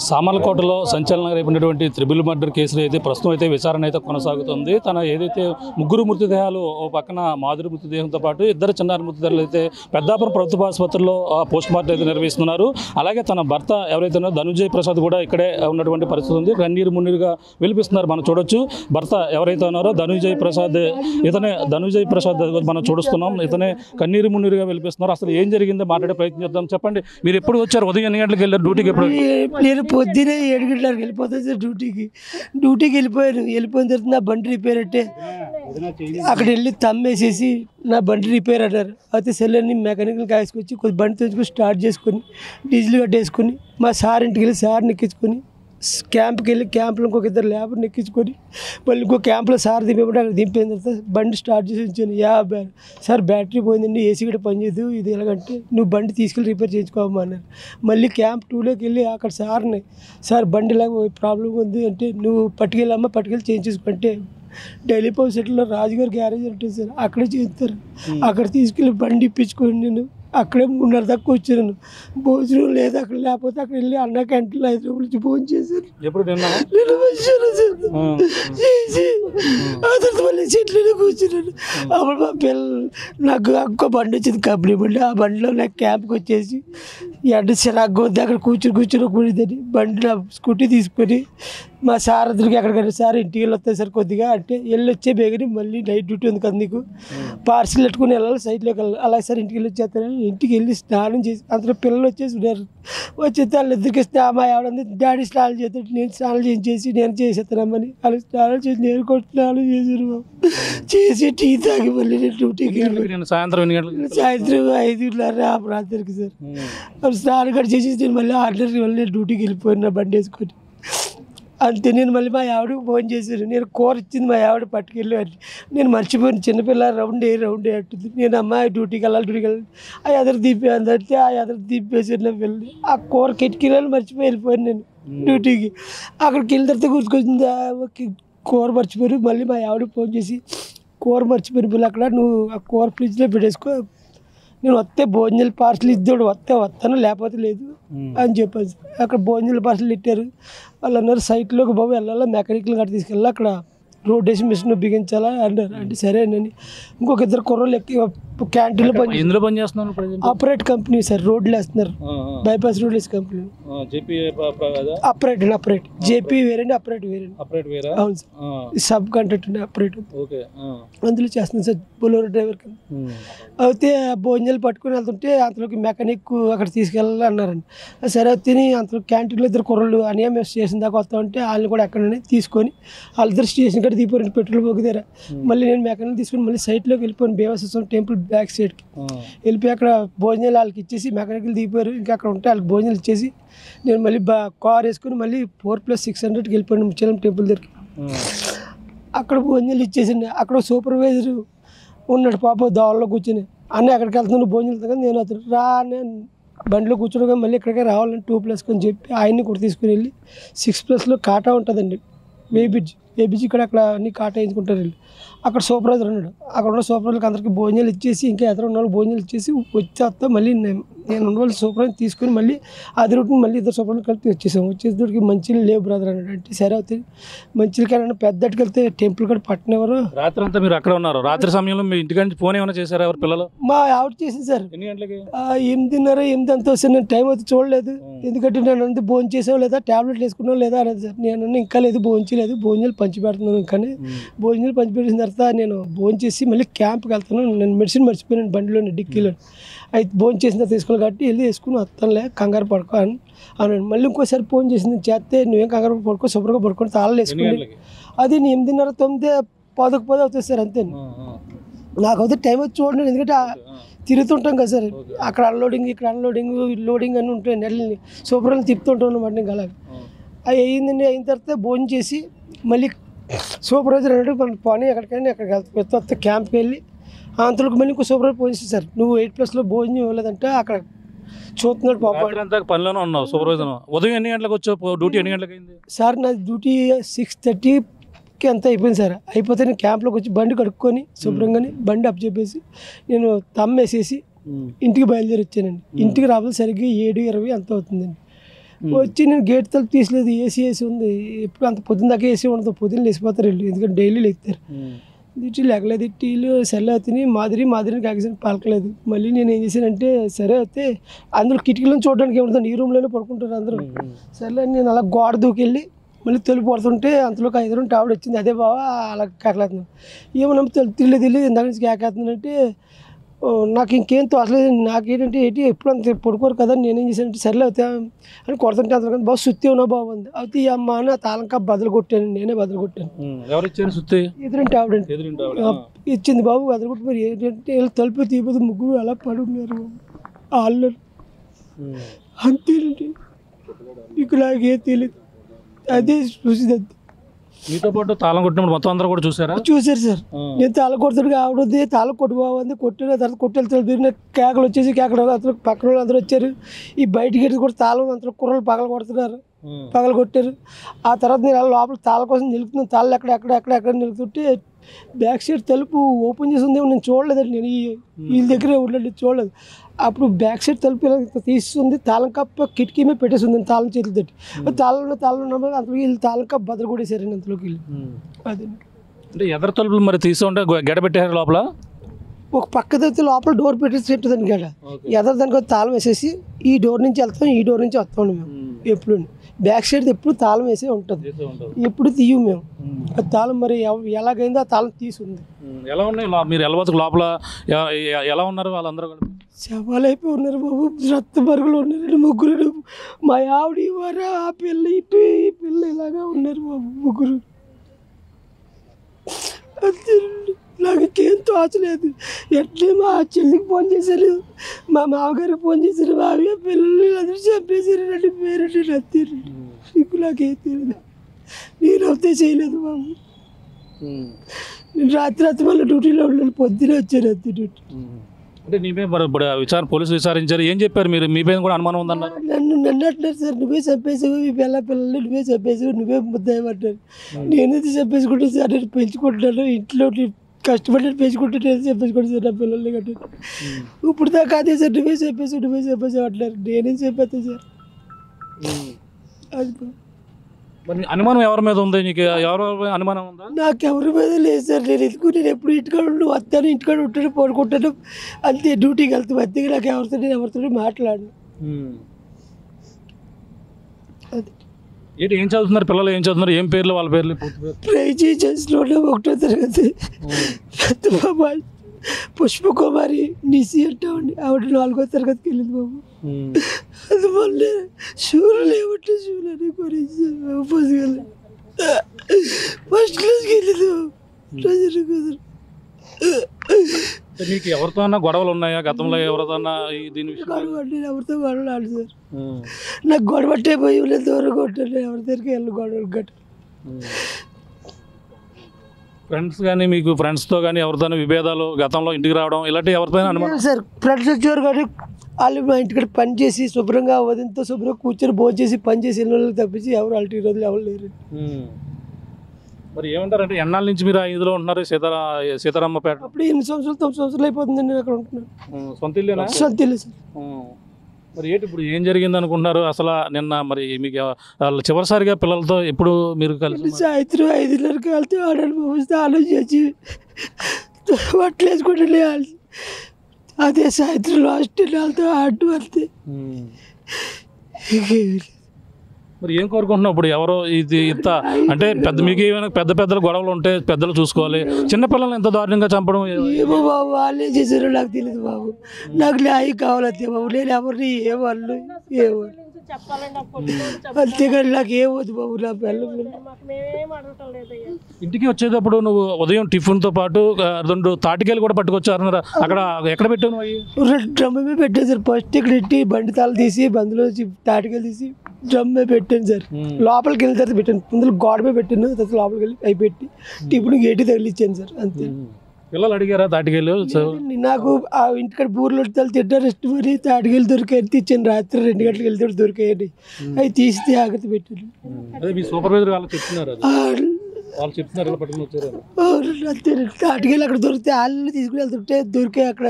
సామర్లకోటలో సంచలనంగా రేపినటువంటి triple murder కేసులో అయితే ప్రస్తుతం అయితే విచారణ అయితే కొనసాగుతుంది. తన ఏదైతే ముగ్గురు మృతదేహాలు ఓ పక్కన మాధురి మృతదేహంతో పాటు ఇద్దరు చిన్నారి మృతదేహాలు అయితే పెద్దాపురం ప్రభుత్వ ఆసుపత్రిలో పోస్ట్ మార్టం అయితే నిర్వహిస్తున్నారు. అలాగే తన భర్త ఎవరైతే ఉన్నారో ధనుంజయ్ ప్రసాద్ కూడా ఇక్కడే ఉన్నటువంటి పరిస్థితి ఉంది. కన్నీరు మున్నీరుగా విలిపిస్తున్నారు. మనం చూడొచ్చు భర్త ఎవరైతే ఉన్నారో ధనుంజయ్ ప్రసాద్ మనం చూస్తున్నాం. ఇతనే కన్నీరు మున్నీరుగా విలిపిస్తున్నారు. అసలు ఏం జరిగిందో మాట్లాడే ప్రయత్నం చేద్దాం. చెప్పండి, మీరు ఎప్పుడు వచ్చారు? ఉదయం ఎన్ని గంటలకు వెళ్ళారు డ్యూటీకి? ఎప్పుడు? నేను పొద్దునే 7 గంటలకు వెళ్ళిపోతాను సార్ డ్యూటీకి వెళ్ళిపోయిన తర్వాత నా బండి రిపేర్ అంటే అక్కడ వెళ్ళి తమ్మేసేసి నా బండి రిపేర్ అన్నారు. అయితే సెల్లర్ని మెకానికల్ కాసుకొచ్చి కొద్ది బండి తెచ్చుకొని స్టార్ట్ చేసుకొని డీజిల్ కట్టేసుకొని మా సార్ ఇంటికి వెళ్ళి సార్ని ఎక్కించుకొని క్యాంప్కి వెళ్ళి క్యాంప్లో ఇంకొక ఇద్దరు లేబర్ని ఎక్కించుకొని మళ్ళీ ఇంకో క్యాంప్లో సార్ దింపేమంటే అక్కడ దింపిన తర్వాత బండి స్టార్ట్ చేసి ఉంచాను. సార్ బ్యాటరీ పోయిందండి, ఏసీ కూడా పనిచేయదు, ఇది ఎలాగంటే నువ్వు బండి తీసుకెళ్ళి రిపేర్ చేయించుకోమన్నారు. మళ్ళీ క్యాంప్ 2లోకి వెళ్ళి అక్కడ సార్ బండి ఇలాగ ప్రాబ్లం ఉంది అంటే నువ్వు పట్టుకెళ్ళి చేయించుకుంటే డైలీ పవర్ సెట్లో రాజుగారి గ్యారేజ్ ఉంటుంది సార్, అక్కడే చేస్తారు. అక్కడ తీసుకెళ్ళి బండి ఇప్పించుకొని నేను అక్కడే 3:30 దాకా వచ్చాను. భోజనం లేదు అక్కడ, లేకపోతే అక్కడ వెళ్ళి అన్న క్యాంటీన్లో 5 రూపాయలు ఇచ్చి భోజనం చేశాను. మళ్ళీ చెట్లలో కూర్చున్నాను. అప్పుడు మా పిల్లలు నాకు ఇంకో బండి వచ్చింది, కంపెనీ బండి. ఆ బండిలో నాకు క్యాంప్కి వచ్చేసి ఎండ చిరాగ్గా వద్దు అక్కడ కూర్చుని కూడదని బండి నా స్కూటీ తీసుకొని మా సార్ అద్దరికి ఎక్కడికంటే సార్ ఇంటికి వెళ్ళి వస్తాయి సార్ కొద్దిగా అంటే వెళ్ళి వచ్చే బేగని మళ్ళీ నైట్ డ్యూటీ ఉంది కదా నీకు, పార్సిల్ పెట్టుకుని వెళ్ళాలి సైట్లోకి వెళ్ళాలి. అలాగే సార్ ఇంటికి వెళ్ళి వచ్చేస్తాను. ఇంటికి వెళ్ళి స్నానం చేసి అందులో పిల్లలు వచ్చేసి ఉన్నారు. వచ్చేస్తే వాళ్ళిద్దరికి మా ఆవిడ డాడీ స్నానం చేస్తాడు, నేను స్నానం చేసి నేను చేసేస్తానమ్మని వాళ్ళు స్నానం చేసి నేను కూడా స్నానం చేశాను. చేసి టీ తాగి మళ్ళీ నేను డ్యూటీకి సాయంత్రం 5:30 ఆ ప్రాంతానికి సార్ స్నానం కూడా చేసి నేను మళ్ళీ 6:30 మళ్ళీ నేను డ్యూటీకి వెళ్ళిపోయిన బండి వేసుకొని. అంతే. నేను మళ్ళీ మా ఆవిడకి ఫోన్ చేశాను. నేను కూర ఇచ్చింది మా ఆవిడ పట్టుకెళ్ళి నేను మర్చిపోయాను. చిన్నపిల్ల రౌండ్ అంటుంది. నేను అమ్మాయి డ్యూటీకి వెళ్ళాలి ఆ ఎదురు దీపేందంటే ఆ ఎదురు దీపేసి వెళ్ళి ఆ కూర కిటికీలో మర్చిపోయి వెళ్ళిపోయాను నేను డ్యూటీకి. అక్కడికి వెళ్ళిన తర్వాత గుర్తుకొచ్చింది కూర మర్చిపోయారు. మళ్ళీ మా ఆవిడకి ఫోన్ చేసి కూర మర్చిపోయారు మళ్ళీ అక్కడ నువ్వు ఆ కూర ఫ్రిడ్జ్లో పెట్టేసుకో, నేను వస్తే భోజనాలు పార్సల్ ఇద్దాడు, వస్తాను లేకపోతే లేదు అని చెప్పాను. అక్కడ భోజనాలు పార్సల్ ఇట్టారు. వాళ్ళు అన్నారు సైట్లోకి బాబు వెళ్ళాలా, మెకానికల్ గట్ట తీసుకెళ్ళాలి, అక్కడ రోడ్ వేసి మిషన్ బిగించాలా అన్నారు. అంటే సరే అని ఇంకొక ఇద్దరు కుర్రోళ్ళు ఎక్కి క్యాంటీన్లో పని చేస్తున్నారు. ఆపరేట్ కంపెనీ సార్, రోడ్లు వేస్తున్నారు, బైపాస్ రోడ్ వేసే కంపెనీ. అపరేట్ జేపీ వేరండి, అపరేట్ వేరే. అవును సార్, సబ్ కాంట్రాక్ట్ అపరేట్ అందులో చేస్తున్నాను సార్, బొలెరో డ్రైవర్ కింద. అయితే భోజనాలు పట్టుకుని వెళ్తుంటే అంతలోకి మెకానిక్ అక్కడ తీసుకెళ్ళాలి అన్నారండి. సరే తిని అంతలో క్యాంటీన్లో ఇద్దరు కుర్రోళ్ళు అనియా మేము స్టేషన్ దాకా వస్తా ఉంటే వాళ్ళని కూడా ఎక్కడనే తీసుకొని వాళ్ళిద్దరు స్టేషన్ కాడ దిగిపోయారు పెట్రోల్ బంక్ దగ్గర. మళ్ళీ నేను మెకానిక్ తీసుకొని మళ్ళీ సైట్లోకి వెళ్ళిపోయాను, బేవసం టెంపుల్ బ్యాక్ సైడ్కి వెళ్ళిపోయి అక్కడ భోజనాలు వాళ్ళకి ఇచ్చేసి మెకానికల్ దిగిపోయారు. ఇంకా అక్కడ ఉంటే వాళ్ళకి భోజనాలు ఇచ్చేసి నేను మళ్ళీ కార్ వేసుకుని మళ్ళీ 4+600కి వెళ్ళిపోయాను ముచ్చలం టెంపుల్ దగ్గరికి. అక్కడ భోజనాలు ఇచ్చేసింది. అక్కడ సూపర్వైజర్ ఉన్నాడు పాప దోవల్లో కూర్చొని, అన్నీ అక్కడికి వెళ్తున్నాను భోజనాలు కదా. నేను అతను నేను బండిలో కూర్చోగా మళ్ళీ ఇక్కడికే రావాలని 2+ అని చెప్పి ఆయన్ని కూడా తీసుకుని వెళ్ళి 6+లో కాటా ఉంటుందండి, వేబిజీ ఇక్కడ అక్కడ అన్ని కాటా వేయించుకుంటారు వెళ్ళి. అక్కడ సూపర్వైజర్ ఉన్నాడు. అక్కడ ఉన్న సూపర్వైజర్కి అందరికీ భోజనాలు ఇచ్చేసి ఇంకా ఎదురు ఉన్న వాళ్ళు భోజనాలు ఇచ్చేసి వచ్చేస్తా మళ్ళీ నేను ఉన్న వాళ్ళు సూపర్వైజర్ తీసుకుని మళ్ళీ అది రూట్ని మళ్ళీ ఇద్దరు సూపర్వైజర్ కలిపి వచ్చేసేటికి మంచిలు లేవు బ్రదర్ అన్నాడు. అంటే సరే అవుతుంది మంచిలకైనా పెద్దటికి వెళ్తే టెంపుల్ కూడా పట్టనేవారు. రాత్రి అంతా మీరు అక్కడ ఉన్నారు? రాత్రి సమయంలో మీ ఇంటికి ఫోన్ ఏమైనా చేశారా ఎవరు పిల్లలు? మా ఆవిడ చేసింది సార్. ఎన్ని గంటలకి? 8:30 అంతా వస్తాను. నేను టైం అయితే చూడలేదు, ఎందుకంటే నేను అంతా భోజనం చేసావు లేదా టాబ్లెట్లు వేసుకున్నావు లేదా అనేది సార్. నేను ఇంకా లేదు భోజనం భోజనాలు పంచి పెడుతున్నాను. కానీ భోజనాలు పంచి పెట్టిన తర్వాత నేను భోజనం చేసి మళ్ళీ క్యాంప్కి వెళ్తాను. నేను మెడిసిన్ మర్చిపోయాను బండిలోని డిక్కీలో. అయితే భోజనం చేసిన తర్వాత తీసుకోవాలి కాబట్టి వెళ్ళి వేసుకుని వస్తానులే, కంగారు పడుకో అన్నాడు. మళ్ళీ ఇంకోసారి ఫోన్ చేసింది చేస్తే నువ్వేం కంగారు పడుకో, శుభ్రంగా పడుకొని తాళాలు వేసుకుని. అది 8:30, 9, 10 అవుతుంది సార్ అంతే. నాకైతే టైం వచ్చి చూడండి, ఎందుకంటే తిరుగుతుంటాం కదా సార్, అక్కడ అన్లోడింగ్ ఇక్కడ లోడింగ్ అని ఉంటాయి, నెలని శుభ్రంగా తిప్పుతుంటాం అన్నమాట. ఇంకా అలాగే అవి అయిన తర్వాత భోజనం చేసి మళ్ళీ సూపర్వైజర్ అన్నాడు మన పని ఎక్కడికైనా ఎక్కడికి వెళ్తే క్యాంప్కి వెళ్ళి అంతలోకి మళ్ళీ ఇంకో సూపర్వైజర్ ఫోన్ చేసి సార్ నువ్వు 8+లో భోజనం ఇవ్వలేదంటే అక్కడ చూస్తున్నాడు పాప. పనిలోనే ఉన్నావు సూపర్వైజర్. ఉదయం ఎన్ని గంటలకు వచ్చావు? డ్యూటీ ఎన్ని గంటలకు అయింది సార్? నా డ్యూటీ 6:30కి అంతా అయిపోయింది సార్. అయిపోతే నేను క్యాంప్లోకి వచ్చి బండి కడుక్కొని శుభ్రంగానే బండి అప్ చెప్పేసి నేను తమ్మేసేసి ఇంటికి బయలుదేరి వచ్చానండి. ఇంటికి రావాలి సరిగ్గా 7:20 అంత అవుతుందండి. వచ్చి నేను గేట్ తలుపు తీసలేదు, ఏసీ ఉంది. ఎప్పుడు అంత పొద్దున్న దాకా ఏసీ ఉండదు, పొద్దున్న లేచిపోతారు వీళ్ళు, ఎందుకంటే డైలీ లేస్తారు. తిట్టి లేకలేదు, టీలు సెల్ అవుతుంది, మాదిరిని కాకేసాను పలకలేదు. మళ్ళీ నేను ఏం చేశానంటే సరే అయితే అందరూ కిటికీలను చూడడానికి ఏముంటుంది, ఈ రూమ్లోనే పడుకుంటారు అందరూ. సరే నేను అలా గోడ దూకెళ్ళి మళ్ళీ తలుపు పడుతుంటే అంతలోకి 5 రూమ్ ఆవిడ వచ్చింది. అదే బావా అలా కేకలేస్తున్నాను, ఏమన్నా తెలియదు ఇందాక నుంచి కేకేస్తున్నానంటే నాకు ఇంకేం తోచలేదు. నాకేంటంటే ఎప్పుడు అంత పడుకోరు కదా, నేనేం చేశానంటే సర్లే అవుతా అని కొడుతుంటే అంత బాబు సుత్తి ఉన్నా బాగుంది అవుతాయి అమ్మ అని ఆ తాళంకా బదులు కొట్టాను, నేనే బదులు కొట్టాను. ఎదురింటి ఆవిడ ఇచ్చింది బాబు బదులు కొట్టి. మరి ఏంటంటే తలుపు తీయబోదు, ముగ్గురు అలా పడున్నారు వాళ్ళు. అంతేనండి, ఇక నాకేం తెలియదు, అదే చూసింది. మీతో పాటు తాళం కొట్టినప్పుడు మొత్తం అందరూ కూడా చూసారు సార్. నేను తాళం కొడుతాడు ఆవిడది, తాళం కొట్టు బాగుంది, కొట్టిన తర్వాత కొట్టెళ్తాడు. కేకలు వచ్చేసి కేకలు అతను పక్కన వాళ్ళు అందరూ వచ్చారు. ఈ బయటికి కూడా తాళం అంతా కుర్రలు పగల కొడుతున్నారు, పగల కొట్టారు. ఆ తర్వాత నేను అలా లోపల తాళం కోసం నిలుపుతున్నాను, తాళ్ళు ఎక్కడ నిలుపుతుంటే బ్యాక్ సైడ్ తలుపు ఓపెన్ చేసి ఉంది, నేను చూడలేదండి. నేను వీళ్ళ దగ్గరే ఉండలేదు, చూడలేదు. అప్పుడు బ్యాక్ సైడ్ తలుపు ఇలా తీస్తుంది, తాళం కప్ప కిటికీ మీద పెట్టేస్తుంది తాళం చేతులు తట్టి. తాళం ఉన్నప్పుడు అంతలో వీళ్ళు తాళం కప్ప బదులు కొట్టేశారండి అంతలోకి వెళ్ళి. అదే అంటే ఎదరు తలుపులు మరి తీసుకుంటే గెడ పెట్టారు లోపల, ఒక పక్క తప్పితే లోపల డోర్ పెట్టేసి చెప్తుందండి గడ. ఎదరు దానికి తాళం వేసేసి ఈ డోర్ నుంచి వెళ్తాం, ఈ డోర్ నుంచి వస్తాం మేము. ఎప్పుడు బ్యాక్ సైడ్ ఎప్పుడు తాళం వేసే ఉంటుంది, ఎప్పుడు తీయం మేము. ఆ తాళం మరి ఎలాగైందో ఆ తాళం తీసుంది. ఎలా ఉన్నాయి మీరు వెళ్ళబోతుకు లోపల ఎలా ఉన్నారు వాళ్ళందరూ? శవాలు అయిపోయి ఉన్నారు బాబు, రక్త మరుగులు ఉన్నారండి ముగ్గురు. మా ఆవిడ వారు ఆ పిల్ల ఇటు, ఈ పిల్ల ఇలాగా ఉన్నారు బాబు ముగ్గురు. అంతేనండి, నాకు ఇంకేం తోచలేదు. ఎట్లే మా చెల్లికి ఫోన్ చేశారు, మా మామగారికి ఫోన్ చేశారు, మామయ్య పిల్లల్ని అందరూ చంపేశారు రండి పేరండి. అంతేనండి, నీకు నాకేం తెలియదు, నేను అవుతే చేయలేదు బాబు. నేను రాత్రి మళ్ళీ డ్యూటీలో ఉండాలి, పొద్దునే వచ్చాను అంతే డ్యూటీ. అంటే నీపై పోలీసులు విచారించారు, ఏం చెప్పారు మీరు? మీ పైన కూడా అనుమానం ఉందన్నారు. నన్ను అంటున్నారు సార్, నువ్వే చంపేసావు ఈ పిల్లల్ని, నువ్వే చంపేసావు, నువ్వే ముద్దాయమంటారు. నేనైతే చంపేసుకుంటాను సార్, నేను పెంచుకుంటున్నాను, ఇంట్లో కష్టపడి పెంచుకుంటే నేను చంపేసుకుంటాను సార్ నా పిల్లల్ని కట్టి. ఇప్పుడు దాకా అదే సార్, నువ్వే చంపేసావు అంటున్నారు, నేనేం చెప్పేస్తాను సార్. అది మరి అనుమానం ఎవరి మీద ఉంది నీకు? ఎవరి అనుమానం ఉందా? నాకు ఎవరి మీద లేదు సార్. నేను ఎప్పుడు ఇంటికాడ వస్తాను, ఇంటికాడ ఉంటాను, పడుకుంటాను అంతే, డ్యూటీకి వెళ్తాను అంతే. నాకు ఎవరితో మాట్లాడను. ఏం చదువుతున్నారు పిల్లలు, ఏం చదువుతున్నారు, ఏం పేర్లు వాళ్ళ పేర్లు? ప్రైజీ చేసిన 1వ తరగతి పెద్ద బాబాయ్ పుష్పకుమారి నిసి అంటామండి, ఆవిడ 4వ తరగతికి వెళ్ళింది బాబు. అది మళ్ళీ షూలు లేవంటే షూలు అని కొనేసి ఫస్ట్ క్లాస్కి వెళ్ళింది బాబు. మీకు ఎవరితో గొడవలు ఉన్నాయా గతంలో? ఎవరితో దీని ఎవరితో గొడవలు ఆడు సార్, నాకు గొడవ పట్టే పోయి దూరంగా ఉంటాను, ఎవరి దగ్గరికి వెళ్ళి గొడవలు గట్ట. ఫ్రెండ్స్ కానీ మీకు ఫ్రెండ్స్తో కానీ ఎవరితో విభేదాలు గతంలో ఇంటికి రావడం ఇలాంటి ఎవరితో అనుమానం? సార్ ఫ్రెండ్స్ వచ్చేవారు కానీ వాళ్ళు మా ఇంటికి పని చేసి శుభ్రంగా వదినతో శుభ్రంగా కూర్చొని భోజనం చేసి పని చేసి వాళ్ళకి తప్పించి ఎవరు వాళ్ళకి రోజులు ఎవరు లేరు. మరి ఏమంటారంటే ఎన్నాళ్ళ నుంచి మీరు ఇందులో ఉంటున్నారు సీతారామపేట? అప్పుడు 8 సంవత్సరాలు 9 సంవత్సరాలు అయిపోతుందండి నేను అక్కడ ఉంటున్నాను. సొంత ఇల్లేనా? సొంత ఇల్లు సార్. మరి ఏంటి ఇప్పుడు ఏం జరిగింది అనుకుంటున్నారు అసలు? నిన్న మరి మీకు చివరిసారిగా పిల్లలతో ఎప్పుడు మీరు కలిసి? సాయంత్రం 5:30కి వెళ్తే ఆడని ఆలోచించి బట్టలు వేసుకుంటే అదే సాయంత్రం లాస్ట్ వాళ్ళతో ఆడటం అంతే. మరి ఏం కోరుకుంటున్నావు ఇప్పుడు? ఎవరో ఇది ఇంత అంటే పెద్ద మీకు ఏమైనా పెద్దల గొడవలు ఉంటే పెద్దలు చూసుకోవాలి, చిన్నపిల్లల్ని ఎంత దారుణంగా చంపడం? ఏమో బాబు, వాళ్ళే చేశారో నాకు తెలియదు బాబు, నాకు న్యాయం కావాలంతే బాబు. నేను ఎవరిని ఏమన్నా అంతేగాని నాకు ఏమవుతుంది బాబు. నా పిల్లలు ఇంటికి వచ్చేటప్పుడు నువ్వు ఉదయం టిఫిన్తో పాటు 2 తాటికాయలు కూడా పట్టుకొచ్చారు, అక్కడ ఎక్కడ పెట్టావు నువ్వు? 2 డ్రమ్మే పెట్టాను సార్. ఫస్ట్ ఇక్కడ ఎట్టి బండి తాళం తీసి బండిలో తాటికాయలు తీసి డ్రమ్మే పెట్టాను సార్. లోపలికి వెళ్ళిన తర్వాత పెట్టాను, ముందు గోడమే పెట్టాను, తర్వాత లోపలికి వెళ్ళి అవి పెట్టి టిఫిన్ గేటి తగిలిచ్చాను సార్ అంతే. పిల్లలు అడిగారా తాటికాయలు? నాకు ఆ ఇంటికాడ బూర్లు తింటారు ఇష్టం మరి తాటికాయలు దొరికాయని తెచ్చాను. రాత్రి 2 గంటలకు వెళ్తే దొరికాయండి, అవి తీసి జాగ్రత్త పెట్టాను. సూపర్వైజర్ వాళ్ళు చెప్తున్నారు అంతే. తాటికాయలు అక్కడ దొరికితే వాళ్ళు తీసుకుని వెళ్తుంటే దొరికాయి అక్కడ,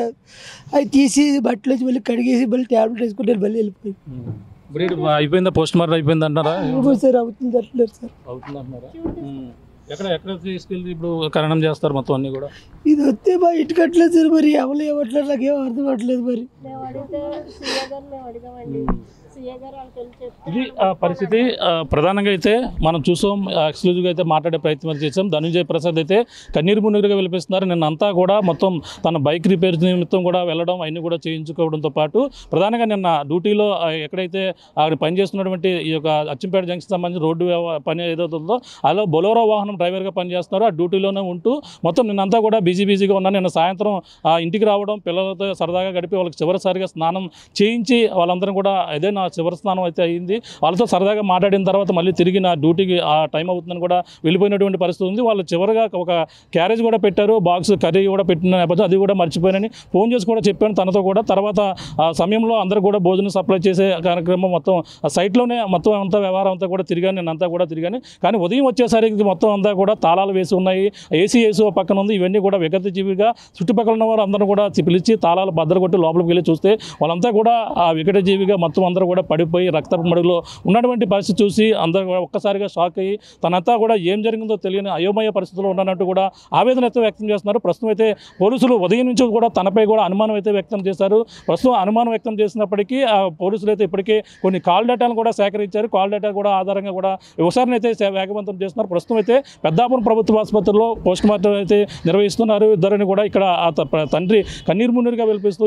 అవి తీసి బట్టలు వచ్చి మళ్ళీ కడిగేసి మళ్ళీ ట్యాబ్లెట్ వేసుకుంటే మళ్ళీ వెళ్ళిపోయి. బ్రీడ్ అయిపోయిందా, పోస్ట్ మార్టం అయిపోయింది అంటారా? సార్ అవుతుంది అంటున్నారు సార్. అవుతుంది అంటున్నారా? ఎక్కడ ఎక్కడ తీసుకెళ్ళి ఇప్పుడు ఖననం చేస్తారు మొత్తం అన్నీ కూడా? ఇది వస్తే మా ఇంటికి అట్లేదు సార్, మరి ఎవరు ఏమట్లేదు నాకేం అర్థం అవ్వట్లేదు. మరి ఇది పరిస్థితి. ప్రధానంగా అయితే మనం చూసాం, ఎక్స్క్లూజివ్గా అయితే మాట్లాడే ప్రయత్నం చేసాం. ధనుంజయ ప్రసాద్ అయితే కన్నీరు మున్నీరుగా విలిపిస్తున్నారు. నిన్నంతా కూడా మొత్తం తన బైక్ రిపేర్ నిమిత్తం కూడా వెళ్ళడం, అవన్నీ కూడా చేయించుకోవడంతో పాటు ప్రధానంగా నిన్న డ్యూటీలో ఎక్కడైతే ఆయన పనిచేస్తున్నటువంటి ఈ యొక్క అచ్చంపేట జంక్షన్ సంబంధించి రోడ్డు పని ఏదవుతుందో అలా బొలోరో వాహనం డ్రైవర్గా పనిచేస్తున్నారు. ఆ డ్యూటీలోనే ఉంటూ మొత్తం నిన్నంతా కూడా బిజీగా ఉన్నాను. నిన్న సాయంత్రం ఇంటికి రావడం, పిల్లలతో సరదాగా గడిపి వాళ్ళకి చివరిసారిగా స్నానం చేయించి వాళ్ళందరం కూడా అదే నా చివరి స్నానం అయితే అయింది. వాళ్ళతో సరదాగా మాట్లాడిన తర్వాత మళ్ళీ తిరిగి నా డ్యూటీకి ఆ టైం అవుతుందని కూడా వెళ్ళిపోయినటువంటి పరిస్థితి ఉంది. వాళ్ళు చివరిగా ఒక క్యారేజ్ కూడా పెట్టారు, బాక్స్ కర్రీ కూడా పెట్టిన నేపథ్యం అది కూడా మర్చిపోయానని ఫోన్ చేసి కూడా చెప్పాను తనతో కూడా. తర్వాత ఆ సమయంలో అందరూ కూడా భోజనం సప్లై చేసే కార్యక్రమం మొత్తం ఆ సైట్లోనే మొత్తం అంతా వ్యవహారం అంతా కూడా తిరిగాను, నేనంతా కూడా తిరిగాను. కానీ ఉదయం వచ్చేసరికి మొత్తం అంతా కూడా తాళాలు వేసి ఉన్నాయి, ఏసీ పక్కన ఉంది. ఇవన్నీ కూడా విగత జీవిగా చుట్టుపక్కల ఉన్న వారు అందరూ కూడా పిలిచి తాళాలు బద్దలు కొట్టి లోపలికి వెళ్ళి చూస్తే వాళ్ళంతా కూడా ఆ వికట జీవిగా మొత్తం అందరూ కూడా పడిపోయి రక్తపు మడుగులో ఉన్నటువంటి పరిస్థితి చూసి అందరూ కూడా ఒక్కసారిగా షాక్ అయ్యి తనంతా కూడా ఏం జరిగిందో తెలియని అయోమయ పరిస్థితుల్లో ఉన్నట్టు కూడా ఆవేదన అయితే వ్యక్తం చేస్తున్నారు. ప్రస్తుతం అయితే పోలీసులు ఉదయం నుంచి కూడా తనపై కూడా అనుమానం అయితే వ్యక్తం చేశారు. ప్రస్తుతం అనుమానం వ్యక్తం చేసినప్పటికీ పోలీసులు అయితే ఇప్పటికే కొన్ని కాల్ డేటాను కూడా సేకరించారు. కాల్ డేటా కూడా ఆధారంగా కూడా విచారణ అయితే వేగవంతం చేస్తున్నారు. ప్రస్తుతం అయితే పెద్దాపురం ప్రభుత్వ ఆసుపత్రిలో పోస్ట్ మార్టం అయితే నిర్వహిస్తున్నారు. ఇద్దరిని కూడా ఇక్కడ తండ్రి కన్నీరు మున్నీరుగా విలిపిస్తూ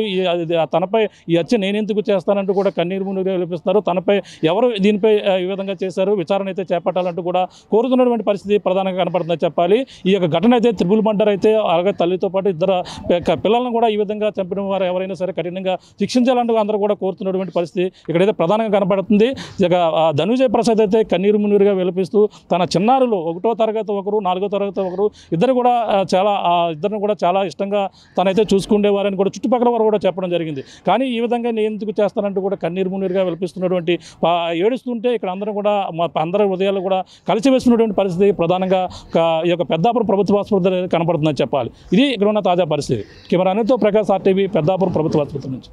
తనపై ఈ హత్య నేనెందుకు చేస్తానంటూ కూడా కన్నీరు మున్నీరుగా విలిపిస్తున్నారు. తనపై ఎవరు దీనిపై ఈ విధంగా చేశారు, విచారణ అయితే చేపట్టాలంటూ కూడా కోరుతున్నటువంటి పరిస్థితి ప్రధానంగా కనపడుతుందని చెప్పాలి. ఈ యొక్క ఘటన అయితే త్రిపుల్ మర్డర్ అయితే అలాగే తల్లితో పాటు ఇద్దరు పిల్లలను కూడా ఈ విధంగా చంపిన వారు ఎవరైనా సరే కఠినంగా శిక్షించాలంటూ అందరూ కూడా కోరుతున్నటువంటి పరిస్థితి ఇక్కడైతే ప్రధానంగా కనపడుతుంది. ఇక ధనుంజయ ప్రసాద్ అయితే కన్నీరు మున్నీరుగా విలిపిస్తూ తన చిన్నారులు 1వ తరగతి ఒకరు, 4వ తరగతి ఒకరు, ఇద్దరిని కూడా చాలా ఇష్టంగా తనైతే చూసుకునేవారని కూడా చుట్టుపక్కల వారు కూడా చెప్పడం జరిగింది. కానీ ఈ విధంగా నేను ఎందుకు చేస్తానంటూ కూడా కన్నీరు మున్నీరుగా విలిపిస్తున్నటువంటి ఏడుస్తుంటే ఇక్కడ అందరూ కూడా అందరి ఉదయాలు కూడా కలిసివేస్తున్నటువంటి పరిస్థితి ప్రధానంగా ఈ యొక్క పెద్దాపురం ప్రభుత్వ ఆసుపత్రి కనపడుతుందని చెప్పాలి. ఇది ఇక్కడ ఉన్న తాజా పరిస్థితి. కెమెరా అనిల్తో ప్రకాష్ RTV పెద్దాపురం ప్రభుత్వ ఆసుపత్రి నుంచి.